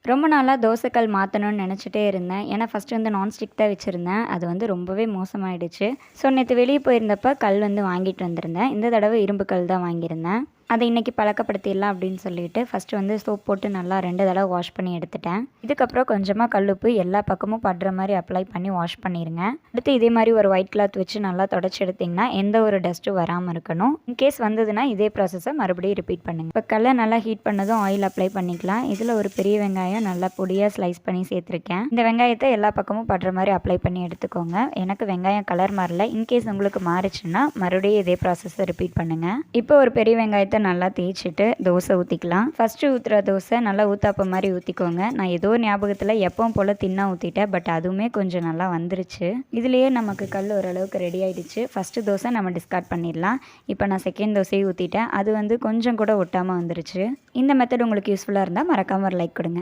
ரொம்ப நாளாக தோசைக்கல் மாற்றணும்னு நினச்சிட்டே இருந்தேன். ஏன்னா ஃபஸ்ட்டு வந்து நான்ஸ்டிக் தான் வச்சுருந்தேன். அது வந்து ரொம்பவே மோசமாயிடுச்சு. ஸோ நேற்று வெளியே போயிருந்தப்ப கல் வந்து வாங்கிட்டு வந்திருந்தேன். இந்த தடவை இரும்பு கல் தான் வாங்கியிருந்தேன். அதை இன்றைக்கி பழக்கப்படுத்திடலாம் அப்படின்னு சொல்லிட்டு ஃபஸ்ட்டு வந்து சோப் போட்டு நல்லா 2 தடவை வாஷ் பண்ணி எடுத்துட்டேன். இதுக்கப்புறம் கொஞ்சமாக கல்லுப்பு எல்லா பக்கமும் படுற மாதிரி அப்ளை பண்ணி வாஷ் பண்ணிடுங்க. அடுத்து இதே மாதிரி ஒரு ஒயிட் கிளாத் வச்சு நல்லா தொடச்சி எடுத்திங்கன்னா எந்த ஒரு டஸ்ட்டும் வராமல் இருக்கணும். இன்கேஸ் வந்ததுன்னா இதே ப்ராசஸை மறுபடியும் ரிப்பீட் பண்ணுங்கள். இப்போ கல்லை நல்லா ஹீட் பண்ணதும் ஆயில் அப்ளை பண்ணிக்கலாம். இதில் ஒரு பெரிய வெங்காயம் நல்லா பொடியாக ஸ்லைஸ் பண்ணி சேர்த்துருக்கேன். இந்த வெங்காயத்தை எல்லா பக்கமும் படுற மாதிரி அப்ளை பண்ணி எடுத்துக்கோங்க. எனக்கு வெங்காயம் கலர் மாறல. இன்கேஸ் உங்களுக்கு மாறிச்சுன்னா மறுபடியும் இதே ப்ராசஸை ரிப்பீட் பண்ணுங்கள். இப்போ ஒரு பெரிய வெங்காயத்தை நல்லா தேய்ச்சிட்டு தோசை ஊற்றிக்கலாம். ஃபஸ்ட்டு ஊற்றுற தோசை நல்லா ஊத்தாப்ப மாதிரி ஊற்றிக்கோங்க. நான் ஏதோ ஞாபகத்தில் எப்பவும் போல் தின்னா ஊற்றிட்டேன். பட் அதுவுமே கொஞ்சம் நல்லா வந்துருச்சு. இதுலேயே நமக்கு கல் ஓரளவுக்கு ரெடி ஆகிடுச்சு. ஃபஸ்ட்டு தோசை நம்ம டிஸ்கார்ட் பண்ணிடலாம். இப்போ நான் செகண்ட் தோசையை ஊற்றிட்டேன். அது வந்து கொஞ்சம் கூட ஒட்டாமல் வந்துருச்சு. இந்த மெத்தட் உங்களுக்கு யூஸ்ஃபுல்லாக இருந்தால் மறக்காமல் ஒரு லைக் கொடுங்க.